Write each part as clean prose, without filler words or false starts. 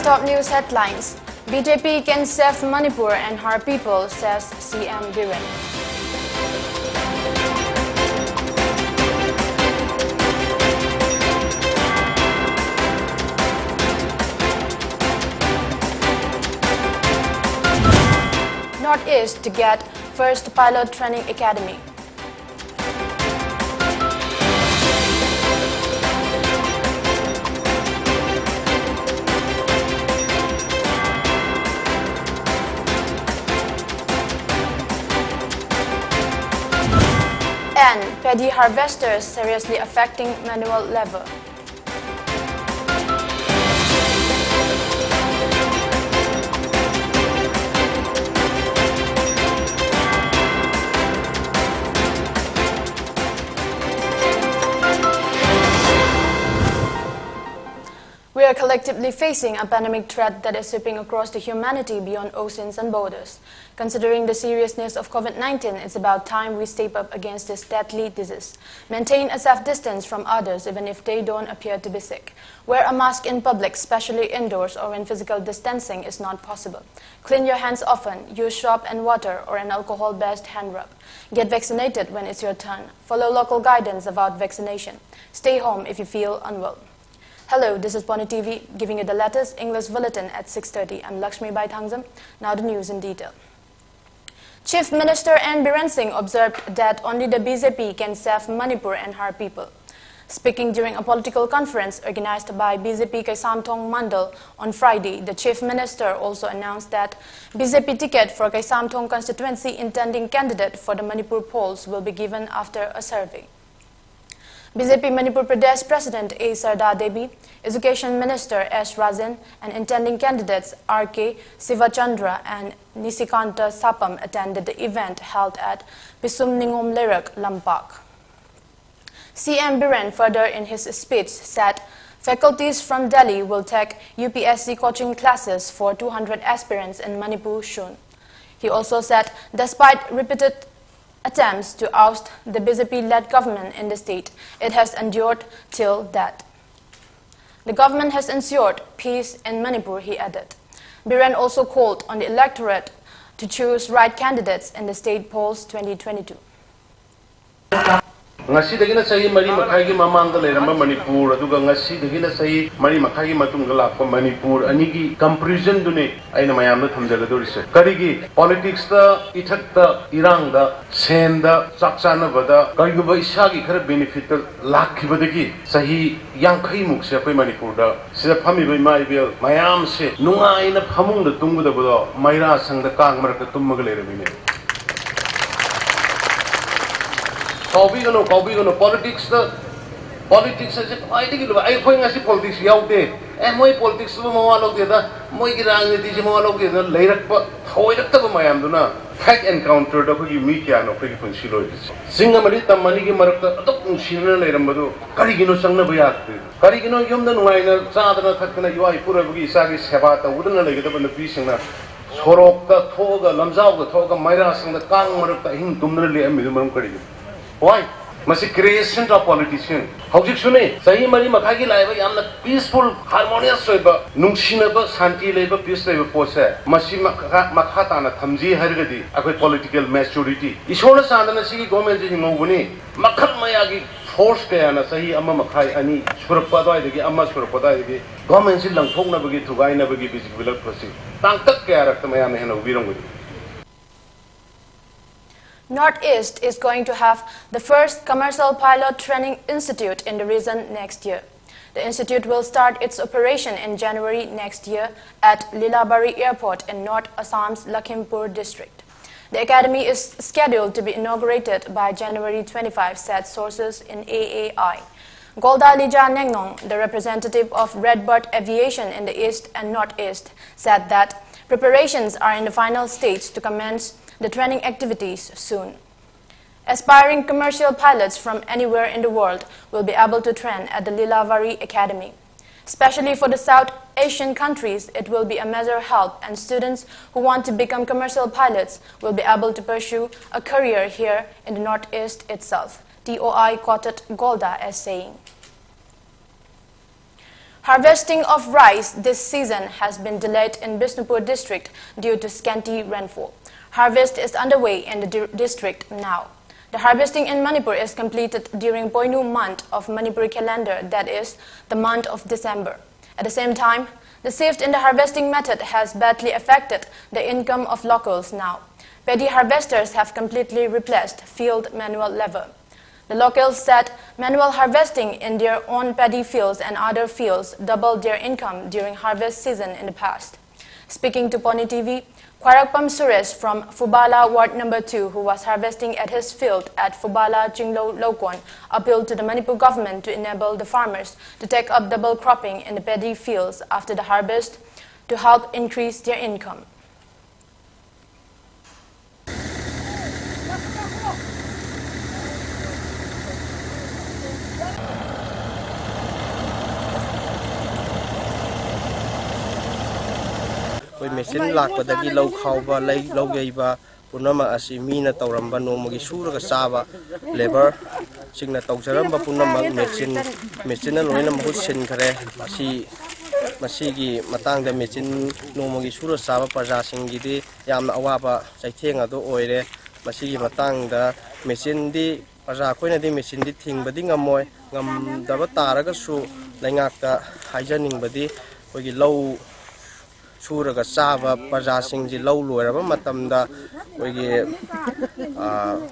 Today's top news headlines. BJP can save Manipur and her people, says CM Biren. Northeast to get first pilot training academy. And paddy harvesters seriously affecting manual labor. We are collectively facing a pandemic threat that is sweeping across the humanity beyond oceans and borders. Considering the seriousness of COVID-19, it's about time we step up against this deadly disease. Maintain a safe distance from others even if they don't appear to be sick. Wear a mask in public, especially indoors or when physical distancing is not possible. Clean your hands often. Use soap and water or an alcohol-based hand rub. Get vaccinated when it's your turn. Follow local guidance about vaccination. Stay home if you feel unwell. Hello, this is Pony TV, giving you the latest English bulletin at 6:30. I'm LAKSMIBAI. Now the news in detail. Chief Minister N. Biren Singh observed that only the BJP can save Manipur and her people. Speaking during a political conference organized by BJP Kaisamthong Mandal on Friday, the Chief Minister also announced that BJP ticket for Kaisamthong constituency intending candidate for the Manipur polls will be given after a survey. BJP Manipur Pradesh President A. Sarda Devi, Education Minister S. Rajan, and intending candidates R.K. Sivachandra and Nisikanta Sapam attended the event held at Pisum Ningom Lerak, Lampak. CM Biren further in his speech said faculties from Delhi will take UPSC coaching classes for 200 aspirants in Manipur soon. He also said despite repeated attempts to oust the BJP-led government in the state, it has endured till that. The government has ensured peace in Manipur, he added. Biren also called on the electorate to choose right candidates in the state polls 2022. ngasi dagina sahi mari makhai gi mamang da leramba Manipur aduga ngasi dagina sahi mari makhai gi matung ga lakpa Manipur ani gi comparison dune aina mayam na thamjaga dorise kari gi politics da ithak da irang da sen da chakchana bada kari gi ba isa gi khara benefit lakhi badagi sahi yangkhai muk se pai Manipur da sida phami bai mai bel mayam se nungai na phamung da tungu da bodo maira sang da kang mar ka tumma ga lerabine politics is quite a good. I think I see politics out there. And my politics is more together. My grand is more together. Later, but how I looked up my amduna. Fact encountered of you meet and of frequent shiloids. Singamarita Manigi Marata, Dr. Shina Lerambado, Carigino Sangabayat, Carigino Yumdan Winer, Sadana Katana, Yui Purabi Sagis Havata, wouldn't let up in the piece and Sorokta, Toga, Lamzao, Toga, Miras, and the Kang Marata, him Dumnali and Minimum Carigino. Why? Must creation of politician. How did you say? Sahi mari makhagi laiba yamna peaceful, harmonious soiba, nungsinaba, santi laiba, peace laiba pose. Masi makhata na thamji hargadi. Akoi political maturity. Ishona sandana sigi government ji ngobuni. Makhat mayagi force kaya na sahi amma makhai ani surappadai degi amma surappadai degi. Government si langthok na bagi thugai na bagi basic bilak pasi. Tangtak kaya rakta mayam hena ubirangudi. Northeast is going to have the first commercial pilot training institute in the region next year. The institute will start its operation in January next year at Lilabari Airport in North Assam's Lakhimpur district. The academy is scheduled to be inaugurated by January 25, said sources in AAI. Golda Lija Nengnong, the representative of Redbird Aviation in the East and Northeast, said that preparations are in the final stage to commence the training activities soon. Aspiring commercial pilots from anywhere in the world will be able to train at the Lilavari Academy. Especially for the South Asian countries, it will be a major help, and students who want to become commercial pilots will be able to pursue a career here in the Northeast itself. TOI quoted Golda as saying. Harvesting of rice this season has been delayed in Bishnupur district due to scanty rainfall. Harvest is underway in the district now. The harvesting in Manipur is completed during Poinu month of Manipuri calendar, that is, the month of December. At the same time, the shift in the harvesting method has badly affected the income of locals now. Paddy harvesters have completely replaced field manual labor. The locals said manual harvesting in their own paddy fields and other fields doubled their income during harvest season in the past. Speaking to Pony TV, Kwarakpam Suresh from Fubala Ward Number 2, who was harvesting at his field at Fubala Jinglo Lokon, appealed to the Manipur government to enable the farmers to take up double cropping in the paddy fields after the harvest to help increase their income. Machine lakpadagi low khawba low gaiba punama asimina tauramba nomagi suraga saba labor singna tawjaramba punama machine loina mahut sin khare masigi matangda machine nomagi sura saba praja singidi yamna awaba chaitheng ado oire masigi matangda machine di praja koina di machine di thingbadi ngamoi ngamdaba taraga su laingakta haijaningbadi koigi low Suraga Sava Pajasing low lower matamda we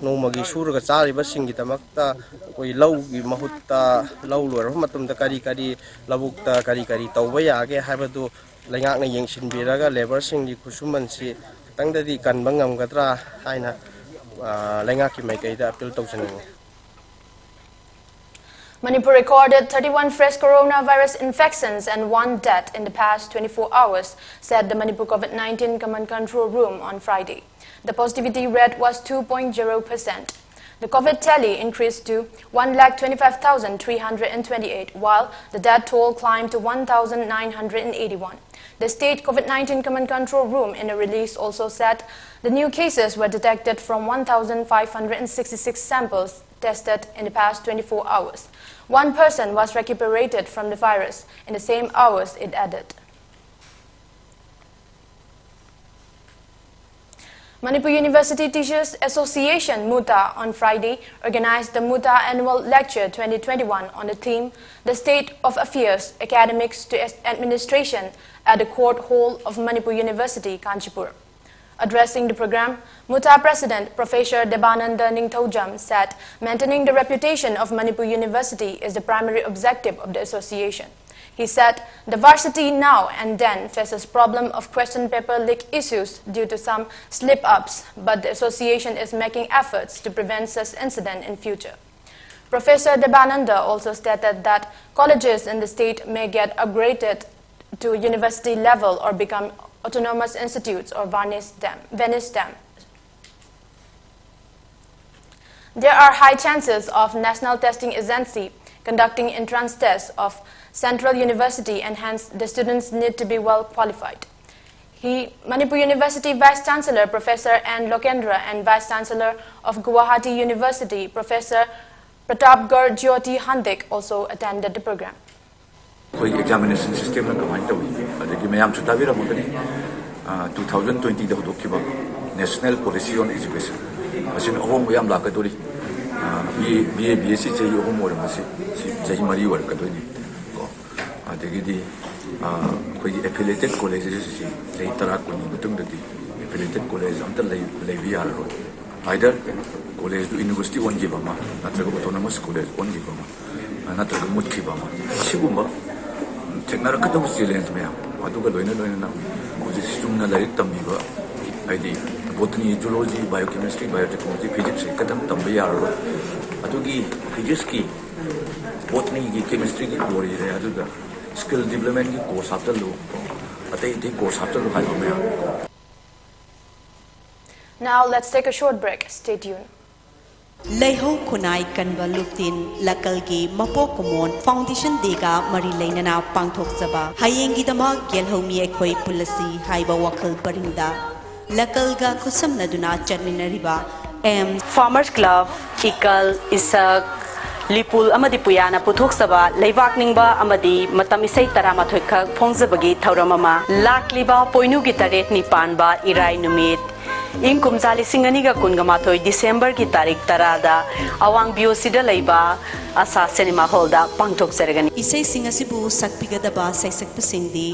nomagi Suraga Sariba Singitamata we low Mahuta low lower matamda Kari Labukta Kari Tawayage Habadu Langanga Yangshin Biraga labor sing the Kusumansi Tangda di Kanbangam Gatra Haina Langaki Makeda Apil Tosan. Manipur recorded 31 fresh coronavirus infections and 1 death in the past 24 hours, said the Manipur COVID-19 Command Control Room on Friday. The positivity rate was 2.0%. The COVID tally increased to 1,25,328, while the death toll climbed to 1,981. The state COVID-19 Command Control Room in a release also said the new cases were detected from 1,566 samples tested in the past 24 hours. 1 person was recuperated from the virus in the same hours, it added. Manipur University Teachers Association MUTA on Friday organized the MUTA Annual Lecture 2021 on the theme The State of Affairs, Academics to Administration at the Court Hall of Manipur University, Kanchipur. Addressing the program, MUTA President Professor Debananda Ningthaujam said maintaining the reputation of Manipur University is the primary objective of the association. He said the varsity now and then faces problem of question paper leak issues due to some slip-ups, but the association is making efforts to prevent such incident in future. Professor Debananda also stated that colleges in the state may get upgraded to university level or become autonomous institutes or vanish them. There are high chances of National Testing Agency conducting entrance tests of Central University, and hence the students need to be well qualified. Manipur University Vice Chancellor Professor N. Lokendra and Vice Chancellor of Guwahati University Professor Pratapgarh Jyoti Handik also attended the program. Examination system na kamay tawi. Adagi mayam chutabira mo gani 2020 da hudokiba National Policy on Education. Asin ohong mayam lakaduri. BSc jayi ohong mo ram asi jayi mari war kaduri. Adagi di koi affiliated colleges si jayi tarak kuni butung dati affiliated college antar lay aro. Either college do university on gibama, natraga autonomous college on gibama, natraga mutkibama. Sigumba Technological students, Matuka Loina, Sumna Light Tambiva, ID, botany, zoology, biochemistry, biotechnology, physics, Katam Tambiaro, Atugi, physics, botany, chemistry, glory, skill development course after low, but they take course after low. Now let's take a short break. Stay tuned. Leiho Kunai Kanva Luptin Lakalgi Mapo Komon Foundation Dega Mari Lainana Pangtok Zaba Hayengi Dama Gelhomi Ekoi Pulasi Haiba Wakal Barinda Lakalga Kusam Naduna Chaminariba Farmers Club Ikal Isak Lipul amadi puyana puthok saba leibak ningba amadi matam isai taramathoi khak phongjabagi thauramama lakliba poinu gi taret ni panba irai numit ing kumjali singaniga kungamathoi December ki tarik tarada awang biosida leiba asa cinema hall da pangthok sergani isai singasibu sakpigadaba saisakpa singdi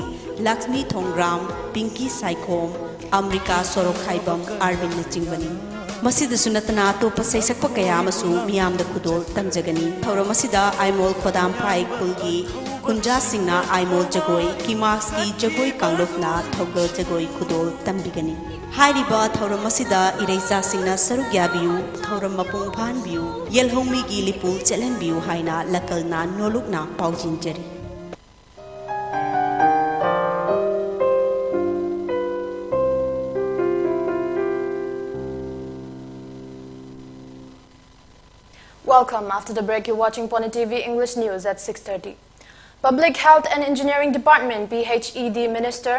Lakshmi Thongram Pinky Saikom Amrika Sorokhaibam Arvin Nachingbani Masida sunatana to pasay sakpa kaya masu miyam da kudol tamjagani thauram masida aimol khodam pai kulgi kunja singna aimol jagoi kimax ki jagoi kanglofna thogol jagoi kudol tambigani hairiba thauram masida ireisa singna sarugya biu thauram mapung phan biu yelhomi gi lipul chelen biu haina lakalna nolukna paujin jari Welcome. After the break, you're watching Pony TV English News at 6:30. Public Health and Engineering Department (PHED) Minister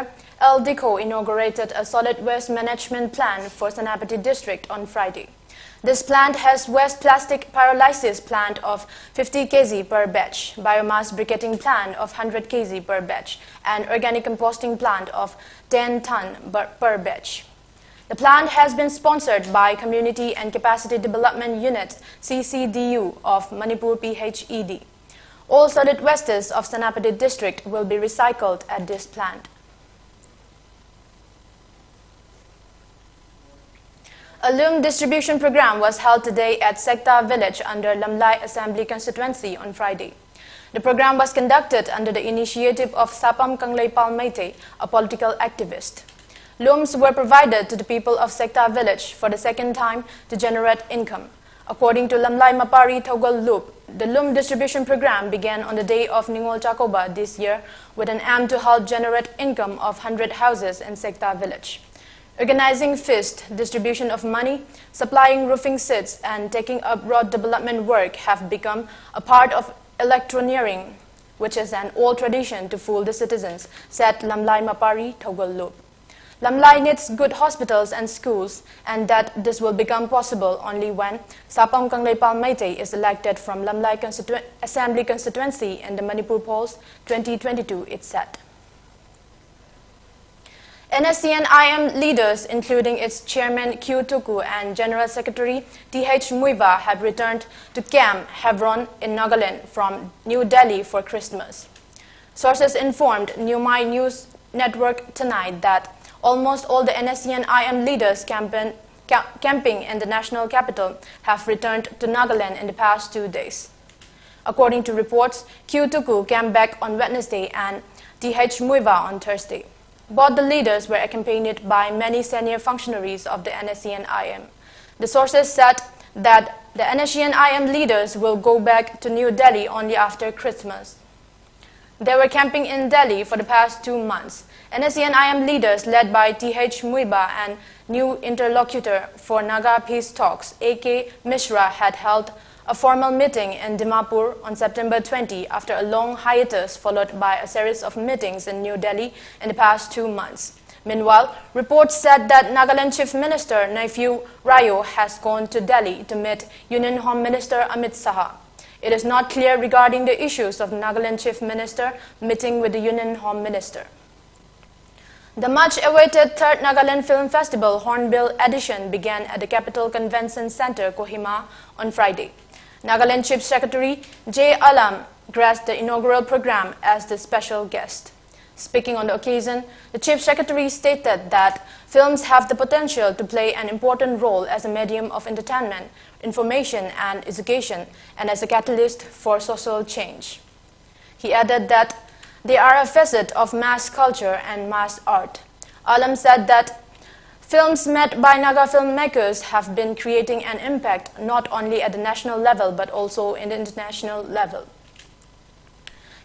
L. Diko inaugurated a solid waste management plan for Senapati district on Friday. This plant has waste plastic pyrolysis plant of 50 kg per batch, biomass briquetting plant of 100 kg per batch, and organic composting plant of 10 ton per batch. The plant has been sponsored by Community and Capacity Development Unit (CCDU) of Manipur PHED. All solid wastes of Senapati district will be recycled at this plant. A loom distribution program was held today at Sekta village under Lamlai Assembly constituency on Friday. The program was conducted under the initiative of Sapam Kangleipal Meite, a political activist. Looms were provided to the people of Sekta village for the second time to generate income. According to Lamlai Mapari Thogol Loop, the loom distribution program began on the day of Ningol Chakoba this year with an aim to help generate income of 100 houses in Sekta village. Organizing feast, distribution of money, supplying roofing sets, and taking up road development work have become a part of electioneering, which is an old tradition to fool the citizens, said Lamlai Mapari Thogol Loop. Lamlai needs good hospitals and schools, and that this will become possible only when Sapam Kangleipal Meite is elected from Lamlai Assembly constituency in the Manipur polls 2022, it said. NSCN-IM leaders, including its chairman Q Tuku and General Secretary T.H. Muiva, have returned to Camp Hebron in Nagaland from New Delhi for Christmas. Sources informed Newmai News Network tonight that almost all the NSCN-IM leaders camping in the national capital have returned to Nagaland in the past 2 days. According to reports, Q Tuku came back on Wednesday and T.H. Muiva on Thursday. Both the leaders were accompanied by many senior functionaries of the NSCN-IM. The sources said that the NSCN-IM leaders will go back to New Delhi only after Christmas. They were camping in Delhi for the past 2 months. NSCN-IM leaders led by T.H. Muiba and new interlocutor for Naga peace talks, A.K. Mishra, had held a formal meeting in Dimapur on September 20 after a long hiatus followed by a series of meetings in New Delhi in the past 2 months. Meanwhile, reports said that Nagaland Chief Minister Nephew Rayo has gone to Delhi to meet Union Home Minister Amit Saha. It is not clear regarding the issues of Nagaland Chief Minister meeting with the Union Home Minister. The much-awaited 3rd Nagaland Film Festival Hornbill edition began at the Capital Convention Center, Kohima, on Friday. Nagaland Chief Secretary J. Alam graced the inaugural program as the special guest. Speaking on the occasion, the Chief Secretary stated that films have the potential to play an important role as a medium of entertainment, information, and education, and as a catalyst for social change. He added that they are a facet of mass culture and mass art. Alam said that films made by Naga filmmakers have been creating an impact not only at the national level but also in the international level.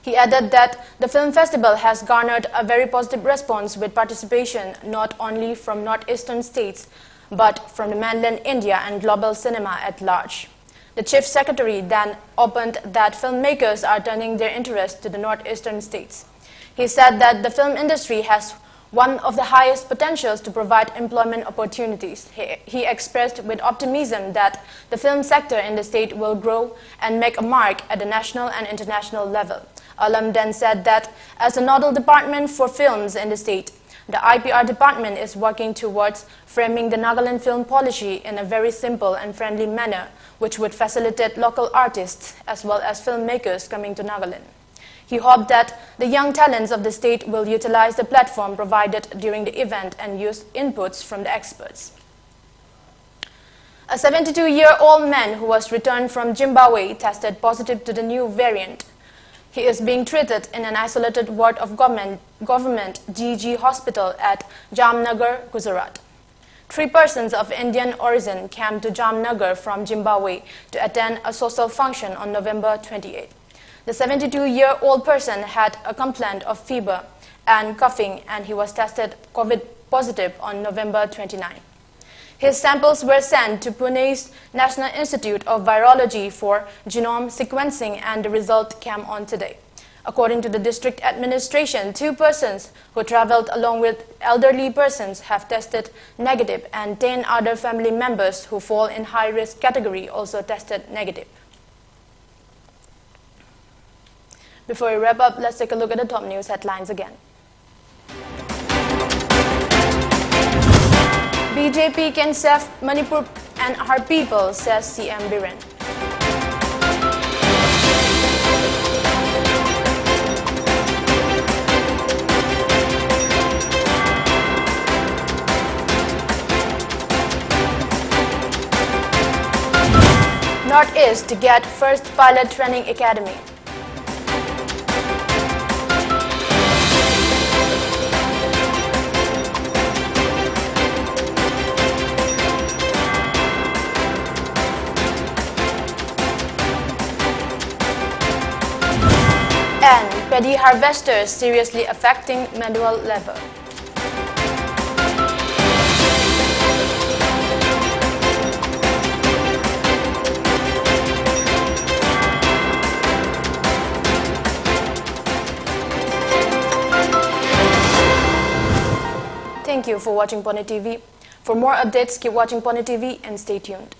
He added that the film festival has garnered a very positive response with participation not only from northeastern states but from the mainland India and global cinema at large. The Chief Secretary then opened that filmmakers are turning their interest to the northeastern states. He said that the film industry has one of the highest potentials to provide employment opportunities. He expressed with optimism that the film sector in the state will grow and make a mark at the national and international level. Alam then said that as a nodal department for films in the state, the IPR department is working towards framing the Nagaland film policy in a very simple and friendly manner, which would facilitate local artists as well as filmmakers coming to Nagaland. He hoped that the young talents of the state will utilize the platform provided during the event and use inputs from the experts. A 72-year-old man who was returned from Zimbabwe tested positive to the new variant. He is being treated in an isolated ward of government GG hospital at Jamnagar, Gujarat. 3 persons of Indian origin came to Jamnagar from Zimbabwe to attend a social function on November 28. The 72-year-old person had a complaint of fever and coughing, and he was tested COVID positive on November 29. His samples were sent to Pune's National Institute of Virology for genome sequencing, and the result came on today. According to the district administration, 2 persons who traveled along with elderly persons have tested negative, and 10 other family members who fall in high-risk category also tested negative. Before we wrap up, let's take a look at the top news headlines again. BJP can save Manipur and her people, says CM Biren. Northeast to get first pilot training academy. And paddy harvesters seriously affecting manual labor. Thank you for watching Pone TV. For more updates, keep watching Pone TV and stay tuned.